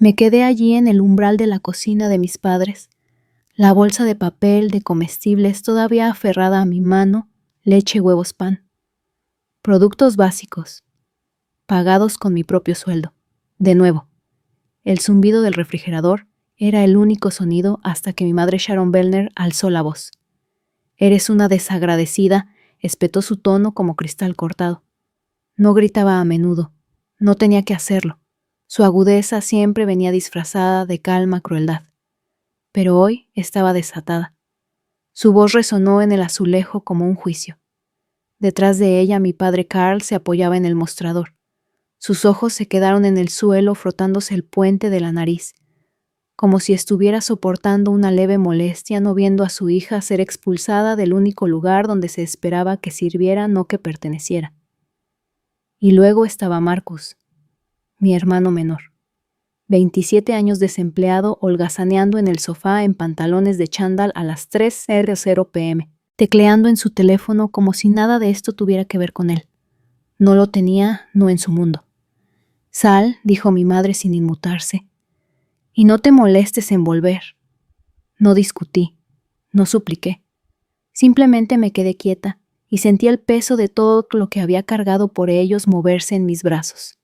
Me quedé allí en el umbral de la cocina de mis padres, la bolsa de papel de comestibles todavía aferrada a mi mano, leche, huevos, pan. Productos básicos, pagados con mi propio sueldo. De nuevo, el zumbido del refrigerador era el único sonido hasta que mi madre Sharon Bellner alzó la voz. «Eres una desagradecida», espetó su tono como cristal cortado. No gritaba a menudo, no tenía que hacerlo. Su agudeza siempre venía disfrazada de calma crueldad. Pero hoy estaba desatada. Su voz resonó en el azulejo como un juicio. Detrás de ella mi padre Carl se apoyaba en el mostrador. Sus ojos se quedaron en el suelo frotándose el puente de la nariz, como si estuviera soportando una leve molestia no viendo a su hija ser expulsada del único lugar donde se esperaba que sirviera, no que perteneciera. Y luego estaba Marcus, mi hermano menor. 27 años desempleado, holgazaneando en el sofá en pantalones de chándal a las 3:00 p.m., tecleando en su teléfono como si nada de esto tuviera que ver con él. No lo tenía, no en su mundo. «Sal», dijo mi madre sin inmutarse, «y no te molestes en volver». No discutí, no supliqué. Simplemente me quedé quieta y sentí el peso de todo lo que había cargado por ellos moverse en mis brazos.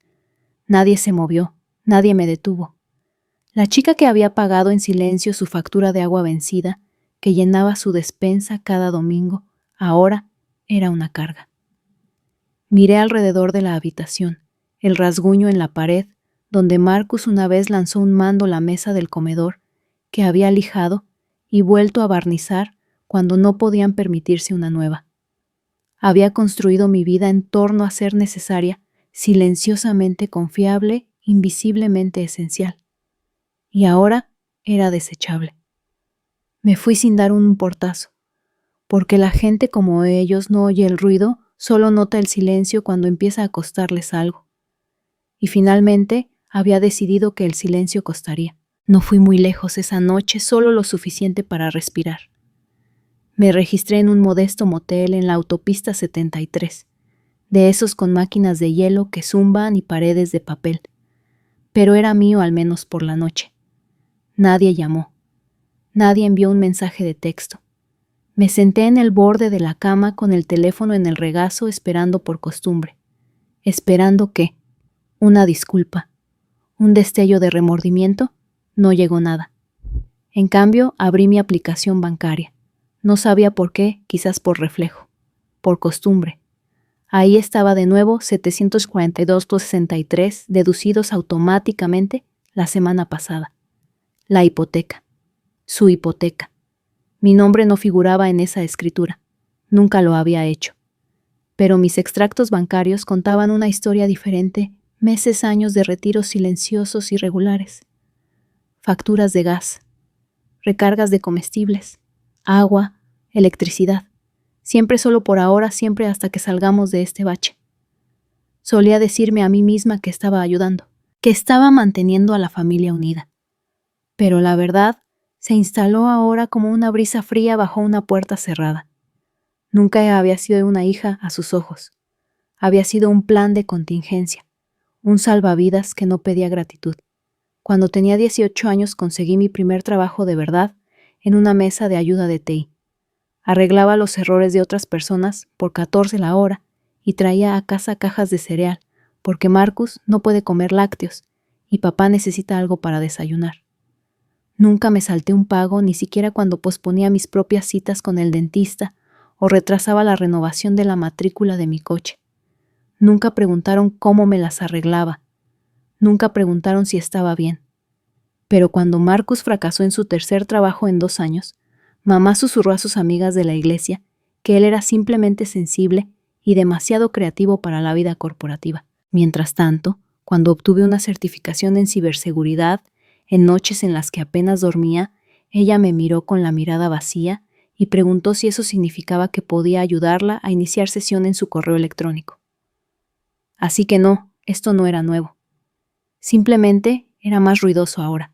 Nadie se movió. Nadie me detuvo. La chica que había pagado en silencio su factura de agua vencida, que llenaba su despensa cada domingo, ahora era una carga. Miré alrededor de la habitación, el rasguño en la pared, donde Marcus una vez lanzó un mando a la mesa del comedor, que había lijado y vuelto a barnizar cuando no podían permitirse una nueva. Había construido mi vida en torno a ser necesaria, silenciosamente confiable, invisiblemente esencial. Y ahora era desechable. Me fui sin dar un portazo, porque la gente como ellos no oye el ruido, solo nota el silencio cuando empieza a costarles algo. Y finalmente había decidido que el silencio costaría. No fui muy lejos esa noche, solo lo suficiente para respirar. Me registré en un modesto motel en la autopista 73, de esos con máquinas de hielo que zumban y paredes de papel. Pero era mío al menos por la noche. Nadie llamó. Nadie envió un mensaje de texto. Me senté en el borde de la cama con el teléfono en el regazo esperando por costumbre. ¿Esperando qué? Una disculpa. ¿Un destello de remordimiento? No llegó nada. En cambio, abrí mi aplicación bancaria. No sabía por qué, quizás por reflejo. Por costumbre. Ahí estaba de nuevo 742,63 deducidos automáticamente la semana pasada. La hipoteca. Su hipoteca. Mi nombre no figuraba en esa escritura. Nunca lo había hecho. Pero mis extractos bancarios contaban una historia diferente, meses, años de retiros silenciosos y regulares. Facturas de gas, recargas de comestibles, agua, electricidad. Siempre solo por ahora, siempre hasta que salgamos de este bache. Solía decirme a mí misma que estaba ayudando, que estaba manteniendo a la familia unida. Pero la verdad se instaló ahora como una brisa fría bajo una puerta cerrada. Nunca había sido una hija a sus ojos. Había sido un plan de contingencia, un salvavidas que no pedía gratitud. Cuando tenía 18 años conseguí mi primer trabajo de verdad en una mesa de ayuda de TI. Arreglaba los errores de otras personas por 14 la hora y traía a casa cajas de cereal, porque Marcus no puede comer lácteos y papá necesita algo para desayunar. Nunca me salté un pago, ni siquiera cuando posponía mis propias citas con el dentista o retrasaba la renovación de la matrícula de mi coche. Nunca preguntaron cómo me las arreglaba. Nunca preguntaron si estaba bien. Pero cuando Marcus fracasó en su tercer trabajo en 2 años, mamá susurró a sus amigas de la iglesia que él era simplemente sensible y demasiado creativo para la vida corporativa. Mientras tanto, cuando obtuve una certificación en ciberseguridad, en noches en las que apenas dormía, ella me miró con la mirada vacía y preguntó si eso significaba que podía ayudarla a iniciar sesión en su correo electrónico. Así que no, esto no era nuevo. Simplemente era más ruidoso ahora.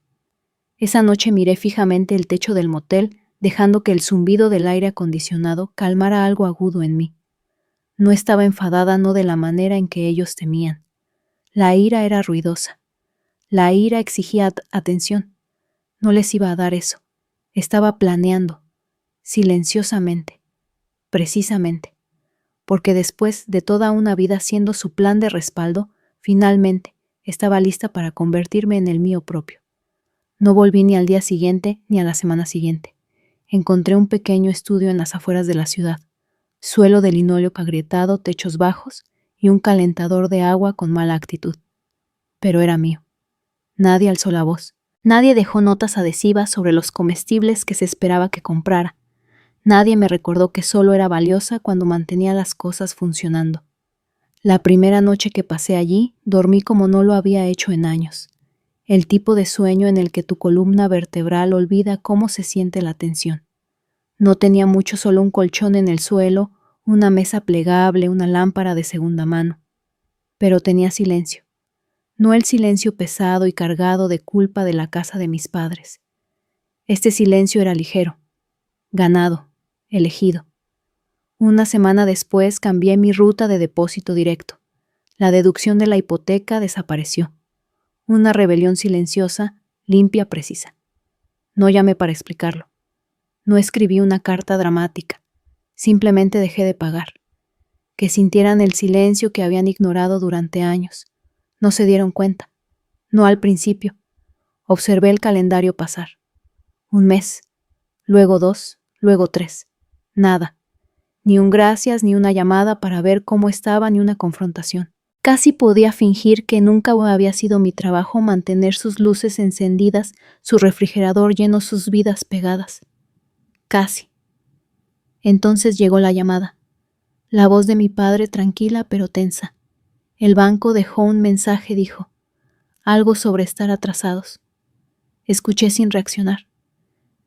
Esa noche miré fijamente el techo del motel, dejando que el zumbido del aire acondicionado calmara algo agudo en mí. No estaba enfadada, no de la manera en que ellos temían. La ira era ruidosa. La ira exigía atención. No les iba a dar eso. Estaba planeando, silenciosamente, precisamente, porque después de toda una vida siendo su plan de respaldo, finalmente estaba lista para convertirme en el mío propio. No volví ni al día siguiente ni a la semana siguiente. Encontré un pequeño estudio en las afueras de la ciudad, suelo de linóleo agrietado, techos bajos y un calentador de agua con mala actitud. Pero era mío. Nadie alzó la voz. Nadie dejó notas adhesivas sobre los comestibles que se esperaba que comprara. Nadie me recordó que solo era valiosa cuando mantenía las cosas funcionando. La primera noche que pasé allí, dormí como no lo había hecho en años. El tipo de sueño en el que tu columna vertebral olvida cómo se siente la tensión. No tenía mucho, solo un colchón en el suelo, una mesa plegable, una lámpara de segunda mano. Pero tenía silencio. No el silencio pesado y cargado de culpa de la casa de mis padres. Este silencio era ligero, ganado, elegido. Una semana después cambié mi ruta de depósito directo. La deducción de la hipoteca desapareció. Una rebelión silenciosa, limpia, precisa. No llamé para explicarlo. No escribí una carta dramática. Simplemente dejé de pagar. Que sintieran el silencio que habían ignorado durante años. No se dieron cuenta. No al principio. Observé el calendario pasar. 1 mes, luego 2, luego 3. Nada. Ni un gracias, ni una llamada para ver cómo estaba, ni una confrontación. Casi podía fingir que nunca había sido mi trabajo mantener sus luces encendidas, su refrigerador lleno, sus vidas pegadas. Casi. Entonces llegó la llamada. La voz de mi padre tranquila pero tensa. El banco dejó un mensaje, dijo. Algo sobre estar atrasados. Escuché sin reaccionar.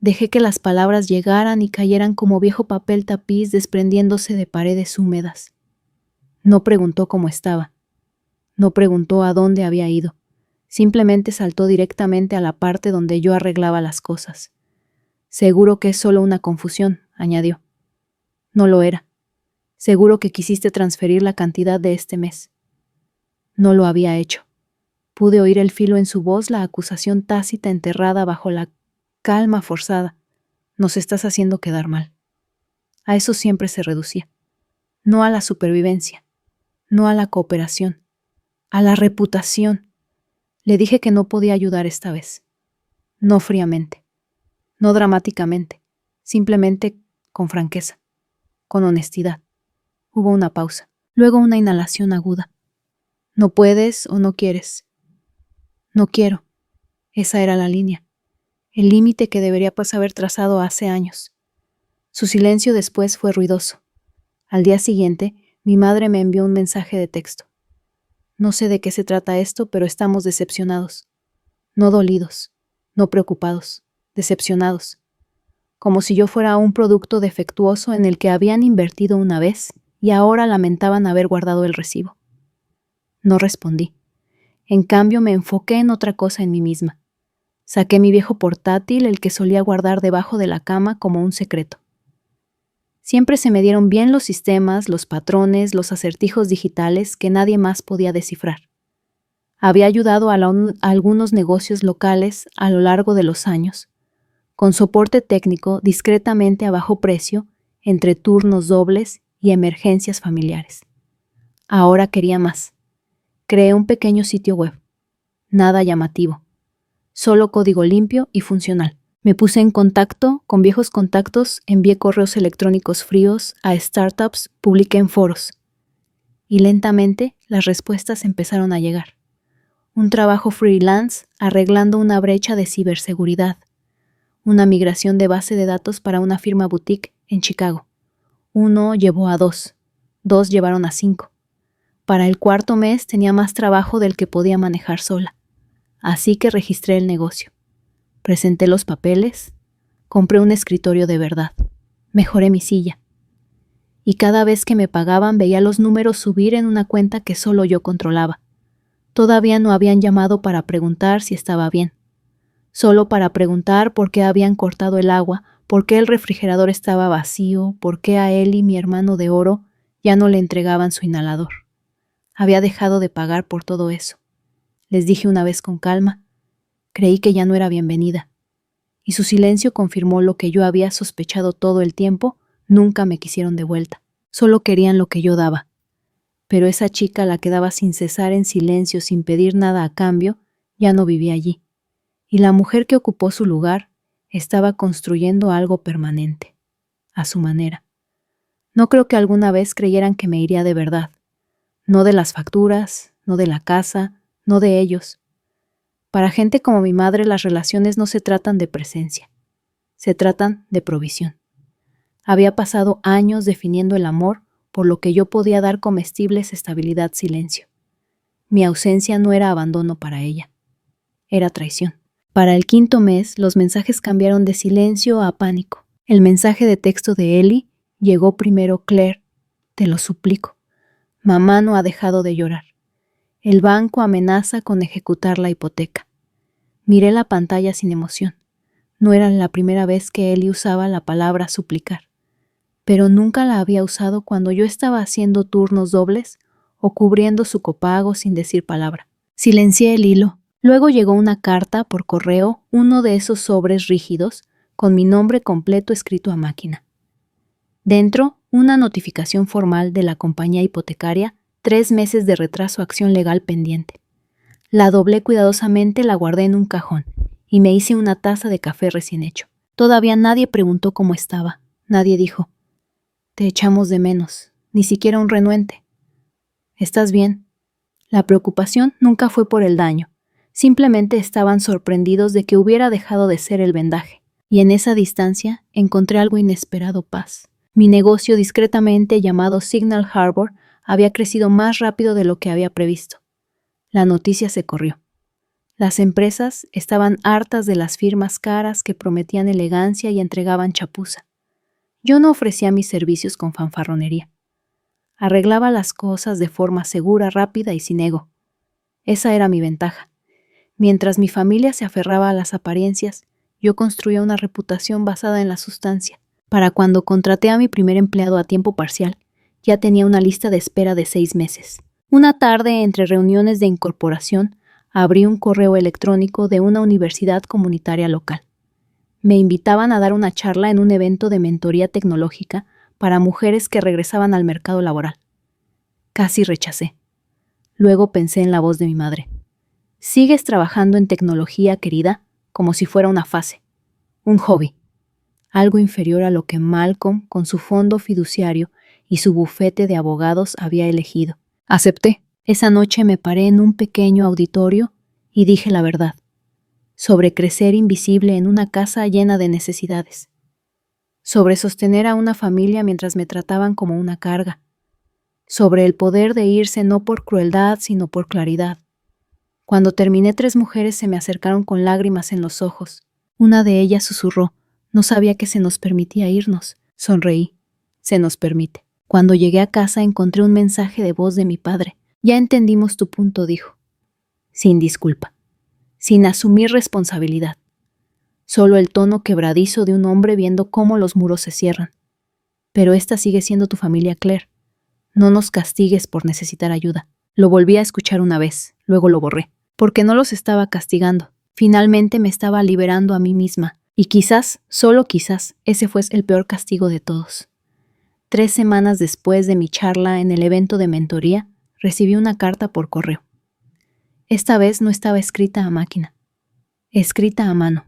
Dejé que las palabras llegaran y cayeran como viejo papel tapiz desprendiéndose de paredes húmedas. No preguntó cómo estaba. No preguntó a dónde había ido. Simplemente saltó directamente a la parte donde yo arreglaba las cosas. Seguro que es solo una confusión, añadió. No lo era. Seguro que quisiste transferir la cantidad de este mes. No lo había hecho. Pude oír el filo en su voz, la acusación tácita enterrada bajo la calma forzada. Nos estás haciendo quedar mal. A eso siempre se reducía. No a la supervivencia. No a la cooperación. A la reputación. Le dije que no podía ayudar esta vez. No fríamente. No dramáticamente. Simplemente con franqueza. Con honestidad. Hubo una pausa. Luego una inhalación aguda. No puedes o no quieres. No quiero. Esa era la línea. El límite que debería haber trazado hace años. Su silencio después fue ruidoso. Al día siguiente, mi madre me envió un mensaje de texto. No sé de qué se trata esto, pero estamos decepcionados. No dolidos, no preocupados, decepcionados. Como si yo fuera un producto defectuoso en el que habían invertido una vez y ahora lamentaban haber guardado el recibo. No respondí. En cambio, me enfoqué en otra cosa en mí misma. Saqué mi viejo portátil, el que solía guardar debajo de la cama como un secreto. Siempre se me dieron bien los sistemas, los patrones, los acertijos digitales que nadie más podía descifrar. Había ayudado a algunos negocios locales a lo largo de los años, con soporte técnico discretamente a bajo precio, entre turnos dobles y emergencias familiares. Ahora quería más. Creé un pequeño sitio web. Nada llamativo. Solo código limpio y funcional. Me puse en contacto con viejos contactos, envié correos electrónicos fríos a startups, publiqué en foros. Y lentamente las respuestas empezaron a llegar. Un trabajo freelance arreglando una brecha de ciberseguridad. Una migración de base de datos para una firma boutique en Chicago. 1 llevó a 2. 2 llevaron a 5. Para el 4.º mes tenía más trabajo del que podía manejar sola. Así que registré el negocio. Presenté los papeles, compré un escritorio de verdad, mejoré mi silla. Y cada vez que me pagaban veía los números subir en una cuenta que solo yo controlaba. Todavía no habían llamado para preguntar si estaba bien. Solo para preguntar por qué habían cortado el agua, por qué el refrigerador estaba vacío, por qué a él y mi hermano de oro ya no le entregaban su inhalador. Había dejado de pagar por todo eso. les dije una vez con calma. Creí que ya no era bienvenida. Y su silencio confirmó lo que yo había sospechado todo el tiempo. Nunca me quisieron de vuelta. Solo querían lo que yo daba. Pero esa chica, la que daba sin cesar en silencio, sin pedir nada a cambio, ya no vivía allí. Y la mujer que ocupó su lugar estaba construyendo algo permanente, a su manera. No creo que alguna vez creyeran que me iría de verdad. No de las facturas, no de la casa, no de ellos. Para gente como mi madre, las relaciones no se tratan de presencia, se tratan de provisión. Había pasado años definiendo el amor, por lo que yo podía dar comestibles, estabilidad, silencio. Mi ausencia no era abandono para ella, era traición. Para el 5.º mes, los mensajes cambiaron de silencio a pánico. El mensaje de texto de Eli llegó primero. Claire, te lo suplico. Mamá no ha dejado de llorar. El banco amenaza con ejecutar la hipoteca. Miré la pantalla sin emoción. No era la primera vez que Eli usaba la palabra suplicar, pero nunca la había usado cuando yo estaba haciendo turnos dobles o cubriendo su copago sin decir palabra. Silencié el hilo. Luego llegó una carta por correo, uno de esos sobres rígidos, con mi nombre completo escrito a máquina. Dentro, una notificación formal de la compañía hipotecaria, 3 meses de retraso acción legal pendiente. La doblé cuidadosamente, la guardé en un cajón y me hice una taza de café recién hecho. Todavía nadie preguntó cómo estaba. Nadie dijo, te echamos de menos, ni siquiera un renuente. ¿Estás bien? La preocupación nunca fue por el daño. Simplemente estaban sorprendidos de que hubiera dejado de ser el vendaje. Y en esa distancia encontré algo inesperado: paz. Mi negocio, discretamente llamado Signal Harbor, había crecido más rápido de lo que había previsto. La noticia se corrió. Las empresas estaban hartas de las firmas caras que prometían elegancia y entregaban chapuza. Yo no ofrecía mis servicios con fanfarronería. Arreglaba las cosas de forma segura, rápida y sin ego. Esa era mi ventaja. Mientras mi familia se aferraba a las apariencias, yo construía una reputación basada en la sustancia. Para cuando contraté a mi primer empleado a tiempo parcial, ya tenía una lista de espera de 6 meses. Una tarde, entre reuniones de incorporación, abrí un correo electrónico de una universidad comunitaria local. Me invitaban a dar una charla en un evento de mentoría tecnológica para mujeres que regresaban al mercado laboral. Casi rechacé. Luego pensé en la voz de mi madre. ¿Sigues trabajando en tecnología, querida? Como si fuera una fase, un hobby. Algo inferior a lo que Malcolm, con su fondo fiduciario y su bufete de abogados, había elegido. Acepté. Esa noche me paré en un pequeño auditorio y dije la verdad. Sobre crecer invisible en una casa llena de necesidades. Sobre sostener a una familia mientras me trataban como una carga. Sobre el poder de irse no por crueldad, sino por claridad. Cuando terminé, 3 mujeres se me acercaron con lágrimas en los ojos. Una de ellas susurró, no sabía que se nos permitía irnos. Sonreí. Se nos permite. Cuando llegué a casa encontré un mensaje de voz de mi padre. Ya entendimos tu punto, dijo. Sin disculpa. Sin asumir responsabilidad. Solo el tono quebradizo de un hombre viendo cómo los muros se cierran. Pero esta sigue siendo tu familia, Claire. No nos castigues por necesitar ayuda. Lo volví a escuchar una vez, luego lo borré. Porque no los estaba castigando. Finalmente me estaba liberando a mí misma. Y quizás, solo quizás, ese fue el peor castigo de todos. 3 semanas después de mi charla en el evento de mentoría, recibí una carta por correo. Esta vez no estaba escrita a máquina, escrita a mano.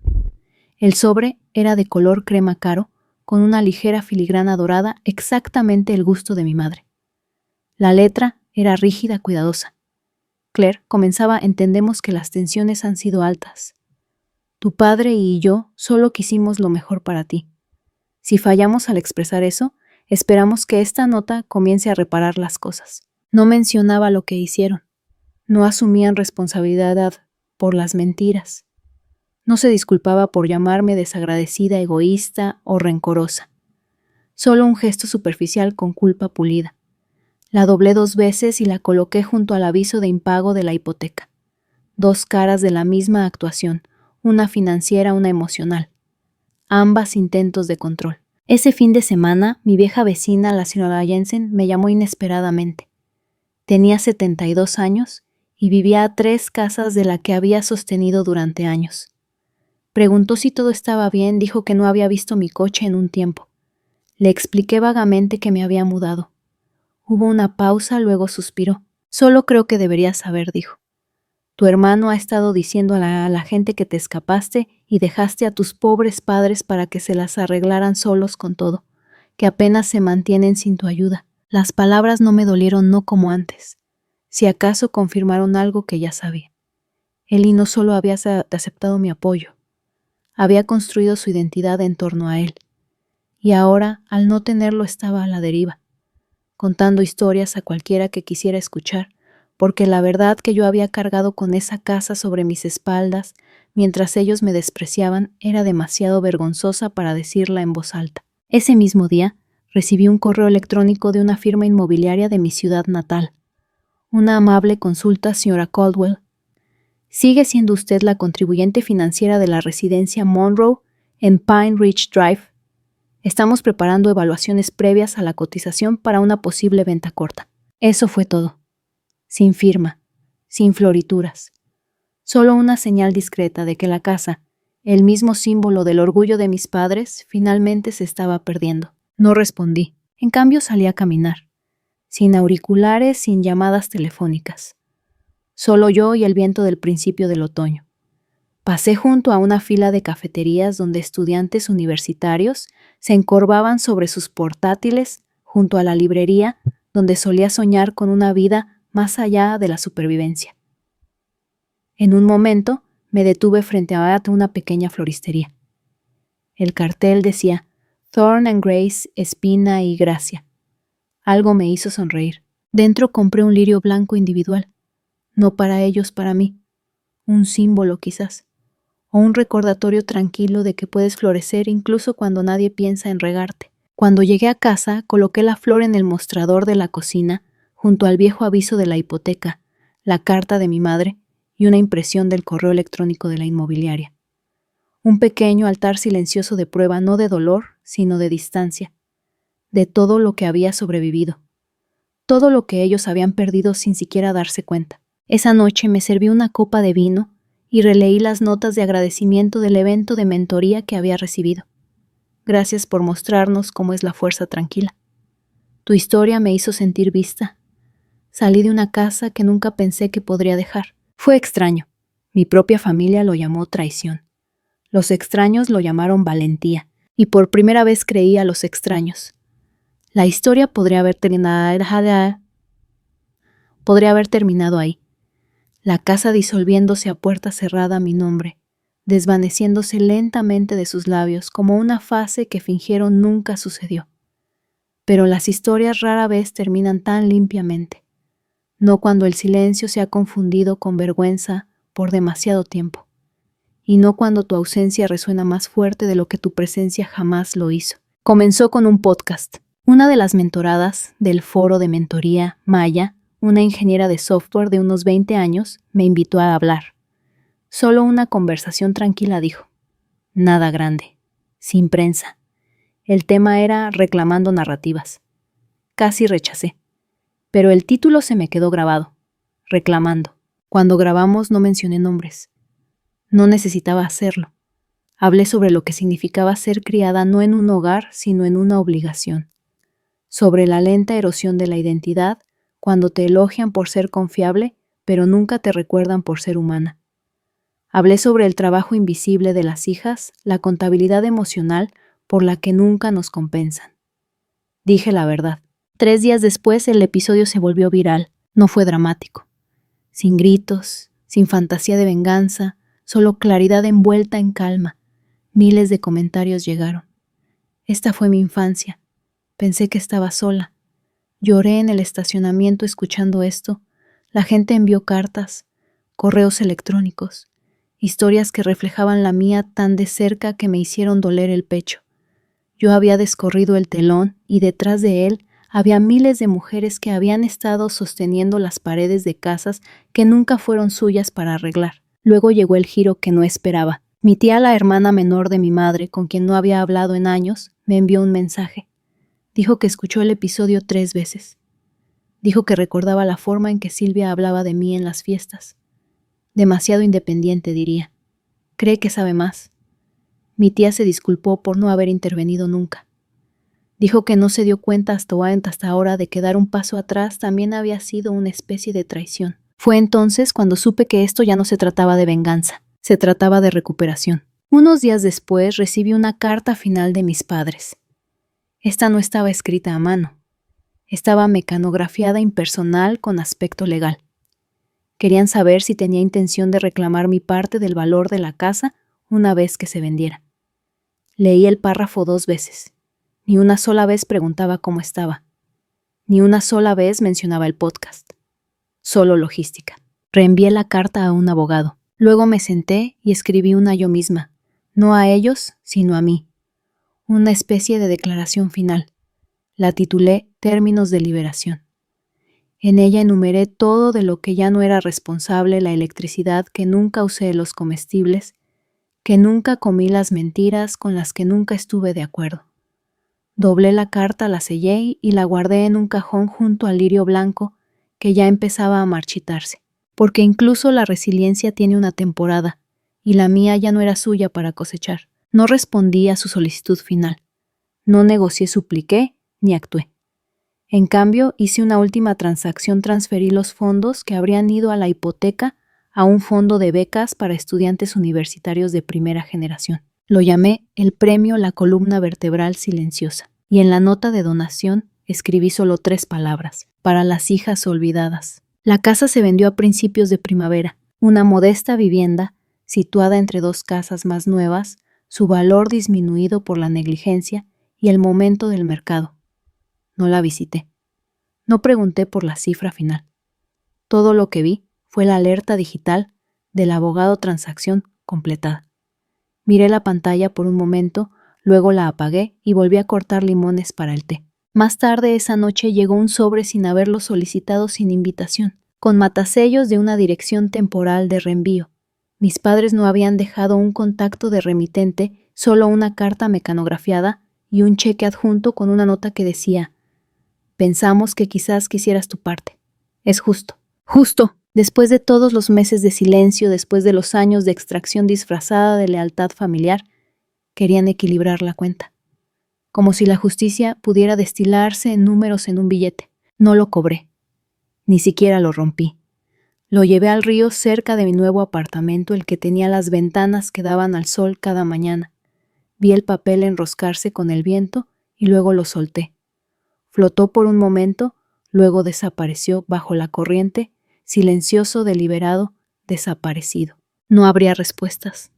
El sobre era de color crema claro, con una ligera filigrana dorada, exactamente el gusto de mi madre. La letra era rígida, cuidadosa. Claire comenzaba: entendemos que las tensiones han sido altas. Tu padre y yo solo quisimos lo mejor para ti. Si fallamos al expresar eso, esperamos que esta nota comience a reparar las cosas. No mencionaba lo que hicieron. No asumían responsabilidad por las mentiras. No se disculpaba por llamarme desagradecida, egoísta o rencorosa. Solo un gesto superficial con culpa pulida. La doblé 2 veces y la coloqué junto al aviso de impago de la hipoteca. 2 caras de la misma actuación, una financiera, una emocional. Ambas intentos de control. Ese fin de semana, mi vieja vecina, la señora Jensen, me llamó inesperadamente. Tenía 72 años y vivía a 3 casas de la que había sostenido durante años. Preguntó si todo estaba bien, dijo que no había visto mi coche en un tiempo. Le expliqué vagamente que me había mudado. Hubo una pausa, luego suspiró. Solo creo que deberías saber, dijo. Tu hermano ha estado diciendo a la gente que te escapaste y dejaste a tus pobres padres para que se las arreglaran solos con todo, que apenas se mantienen sin tu ayuda. Las palabras no me dolieron no como antes. Si acaso confirmaron algo que ya sabía. Eli no solo había aceptado mi apoyo, había construido su identidad en torno a él. Y ahora, al no tenerlo, estaba a la deriva, contando historias a cualquiera que quisiera escuchar, porque la verdad que yo había cargado con esa casa sobre mis espaldas, mientras ellos me despreciaban, era demasiado vergonzosa para decirla en voz alta. Ese mismo día, recibí un correo electrónico de una firma inmobiliaria de mi ciudad natal. Una amable consulta, señora Caldwell. ¿Sigue siendo usted la contribuyente financiera de la residencia Monroe en Pine Ridge Drive? Estamos preparando evaluaciones previas a la cotización para una posible venta corta. Eso fue todo. Sin firma, sin florituras. Solo una señal discreta de que la casa, el mismo símbolo del orgullo de mis padres, finalmente se estaba perdiendo. No respondí. En cambio salí a caminar. Sin auriculares, sin llamadas telefónicas. Solo yo y el viento del principio del otoño. Pasé junto a una fila de cafeterías donde estudiantes universitarios se encorvaban sobre sus portátiles junto a la librería donde solía soñar con una vida más allá de la supervivencia. En un momento me detuve frente a una pequeña floristería. El cartel decía Thorn and Grace, Espina y Gracia. Algo me hizo sonreír. Dentro compré un lirio blanco individual. No para ellos, para mí. Un símbolo quizás. O un recordatorio tranquilo de que puedes florecer incluso cuando nadie piensa en regarte. Cuando llegué a casa, coloqué la flor en el mostrador de la cocina, junto al viejo aviso de la hipoteca, la carta de mi madre y una impresión del correo electrónico de la inmobiliaria. Un pequeño altar silencioso de prueba no de dolor, sino de distancia, de todo lo que había sobrevivido, todo lo que ellos habían perdido sin siquiera darse cuenta. Esa noche me serví una copa de vino y releí las notas de agradecimiento del evento de mentoría que había recibido. Gracias por mostrarnos cómo es la fuerza tranquila. Tu historia me hizo sentir vista. Salí de una casa que nunca pensé que podría dejar. Fue extraño. Mi propia familia lo llamó traición. Los extraños lo llamaron valentía. Y por primera vez creí a los extraños. La historia podría haber terminado ahí. La casa disolviéndose a puerta cerrada a mi nombre, desvaneciéndose lentamente de sus labios como una fase que fingieron nunca sucedió. Pero las historias rara vez terminan tan limpiamente, no cuando el silencio se ha confundido con vergüenza por demasiado tiempo, y no cuando tu ausencia resuena más fuerte de lo que tu presencia jamás lo hizo. Comenzó con un podcast. Una de las mentoradas del foro de mentoría, Maya, una ingeniera de software de unos 20 años, me invitó a hablar. Solo una conversación tranquila, dijo. Nada grande. Sin prensa. El tema era reclamando narrativas. Casi rechacé. Pero el título se me quedó grabado. Reclamando. Cuando grabamos no mencioné nombres. No necesitaba hacerlo. Hablé sobre lo que significaba ser criada no en un hogar, sino en una obligación. Sobre la lenta erosión de la identidad, cuando te elogian por ser confiable, pero nunca te recuerdan por ser humana. Hablé sobre el trabajo invisible de las hijas, la contabilidad emocional por la que nunca nos compensan. Dije la verdad. 3 días después el episodio se volvió viral. No fue dramático. Sin gritos, sin fantasía de venganza, solo claridad envuelta en calma. Miles de comentarios llegaron. Esta fue mi infancia. Pensé que estaba sola. Lloré en el estacionamiento escuchando esto. La gente envió cartas, correos electrónicos, historias que reflejaban la mía tan de cerca que me hicieron doler el pecho. Yo había descorrido el telón y detrás de él había miles de mujeres que habían estado sosteniendo las paredes de casas que nunca fueron suyas para arreglar. Luego llegó el giro que no esperaba. Mi tía, la hermana menor de mi madre, con quien no había hablado en años, me envió un mensaje. Dijo que escuchó el episodio 3 veces. Dijo que recordaba la forma en que Silvia hablaba de mí en las fiestas. Demasiado independiente, diría. Cree que sabe más. Mi tía se disculpó por no haber intervenido nunca. Dijo que no se dio cuenta hasta ahora de que dar un paso atrás también había sido una especie de traición. Fue entonces cuando supe que esto ya no se trataba de venganza, se trataba de recuperación. Unos días después recibí una carta final de mis padres. Esta no estaba escrita a mano. Estaba mecanografiada impersonal con aspecto legal. Querían saber si tenía intención de reclamar mi parte del valor de la casa una vez que se vendiera. Leí el párrafo 2 veces. Ni una sola vez preguntaba cómo estaba. Ni una sola vez mencionaba el podcast. Solo logística. Reenvié la carta a un abogado. Luego me senté y escribí una yo misma. No a ellos, sino a mí. Una especie de declaración final. La titulé Términos de Liberación. En ella enumeré todo de lo que ya no era responsable, la electricidad, que nunca usé los comestibles, que nunca comí las mentiras con las que nunca estuve de acuerdo. Doblé la carta, la sellé y la guardé en un cajón junto al lirio blanco que ya empezaba a marchitarse, porque incluso la resiliencia tiene una temporada, y la mía ya no era suya para cosechar. No respondí a su solicitud final. No negocié, supliqué, ni actué. En cambio, hice una última transacción, transferí los fondos que habrían ido a la hipoteca a un fondo de becas para estudiantes universitarios de primera generación. Lo llamé el premio La Columna Vertebral Silenciosa, y en la nota de donación escribí solo 3 palabras, para las hijas olvidadas. La casa se vendió a principios de primavera, una modesta vivienda situada entre 2 casas más nuevas, su valor disminuido por la negligencia y el momento del mercado. No la visité. No pregunté por la cifra final. Todo lo que vi fue la alerta digital del abogado transacción completada. Miré la pantalla por un momento, luego la apagué y volví a cortar limones para el té. Más tarde esa noche llegó un sobre sin haberlo solicitado, sin invitación, con matasellos de una dirección temporal de reenvío. Mis padres no habían dejado un contacto de remitente, solo una carta mecanografiada y un cheque adjunto con una nota que decía: «Pensamos que quizás quisieras tu parte. Es justo». ¡Justo! Después de todos los meses de silencio, después de los años de extracción disfrazada de lealtad familiar, querían equilibrar la cuenta. Como si la justicia pudiera destilarse en números en un billete. No lo cobré. Ni siquiera lo rompí. Lo llevé al río cerca de mi nuevo apartamento, el que tenía las ventanas que daban al sol cada mañana. Vi el papel enroscarse con el viento y luego lo solté. Flotó por un momento, luego desapareció bajo la corriente, silencioso, deliberado, desaparecido. No habría respuestas.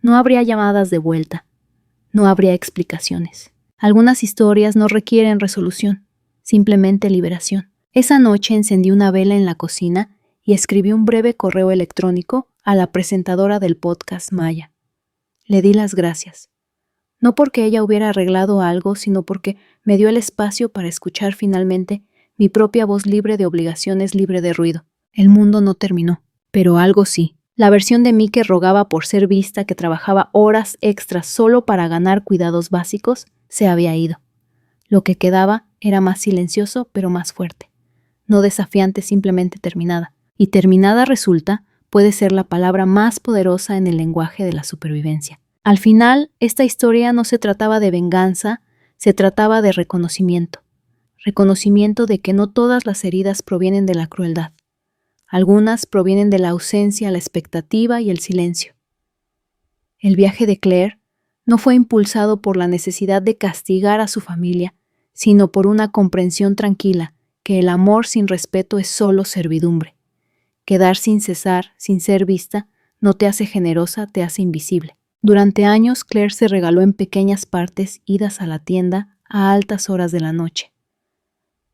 No habría llamadas de vuelta. No habría explicaciones. Algunas historias no requieren resolución, simplemente liberación. Esa noche encendí una vela en la cocina y escribí un breve correo electrónico a la presentadora del podcast, Maya. Le di las gracias. No porque ella hubiera arreglado algo, sino porque me dio el espacio para escuchar finalmente mi propia voz, libre de obligaciones, libre de ruido. El mundo no terminó, pero algo sí. La versión de mí que rogaba por ser vista, que trabajaba horas extras solo para ganar cuidados básicos, se había ido. Lo que quedaba era más silencioso, pero más fuerte. No desafiante, simplemente terminada. Y terminada, resulta, puede ser la palabra más poderosa en el lenguaje de la supervivencia. Al final, esta historia no se trataba de venganza, se trataba de reconocimiento. Reconocimiento de que no todas las heridas provienen de la crueldad. Algunas provienen de la ausencia, la expectativa y el silencio. El viaje de Claire no fue impulsado por la necesidad de castigar a su familia, sino por una comprensión tranquila que el amor sin respeto es solo servidumbre. Quedar sin cesar, sin ser vista, no te hace generosa, te hace invisible. Durante años, Claire se regaló en pequeñas partes idas a la tienda a altas horas de la noche.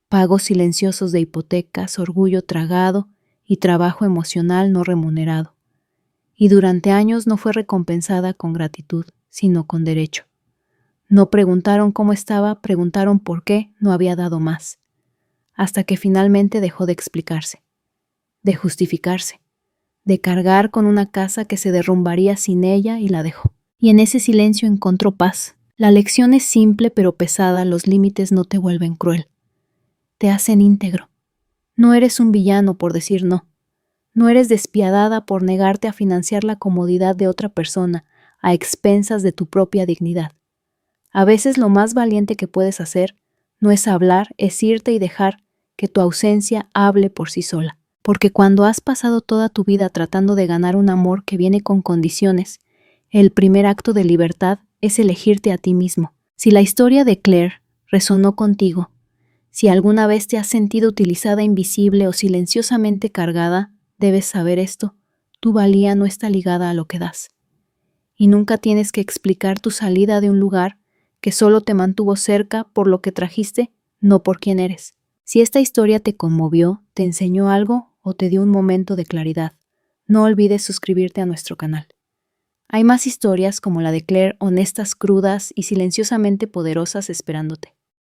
Pagos silenciosos de hipotecas, orgullo tragado y trabajo emocional no remunerado. Y durante años no fue recompensada con gratitud, sino con derecho. No preguntaron cómo estaba, preguntaron por qué no había dado más. Hasta que finalmente dejó de explicarse, de justificarse, de cargar con una casa que se derrumbaría sin ella, y la dejó. Y en ese silencio encontró paz. La lección es simple pero pesada, los límites no te vuelven cruel. Te hacen íntegro. No eres un villano por decir no. No eres despiadada por negarte a financiar la comodidad de otra persona a expensas de tu propia dignidad. A veces lo más valiente que puedes hacer no es hablar, es irte y dejar que tu ausencia hable por sí sola. Porque cuando has pasado toda tu vida tratando de ganar un amor que viene con condiciones, el primer acto de libertad es elegirte a ti mismo. Si la historia de Claire resonó contigo, si alguna vez te has sentido utilizada invisible o silenciosamente cargada, debes saber esto: tu valía no está ligada a lo que das. Y nunca tienes que explicar tu salida de un lugar que solo te mantuvo cerca por lo que trajiste, no por quién eres. Si esta historia te conmovió, te enseñó algo o te dio un momento de claridad, no olvides suscribirte a nuestro canal. Hay más historias como la de Claire, honestas, crudas y silenciosamente poderosas esperándote.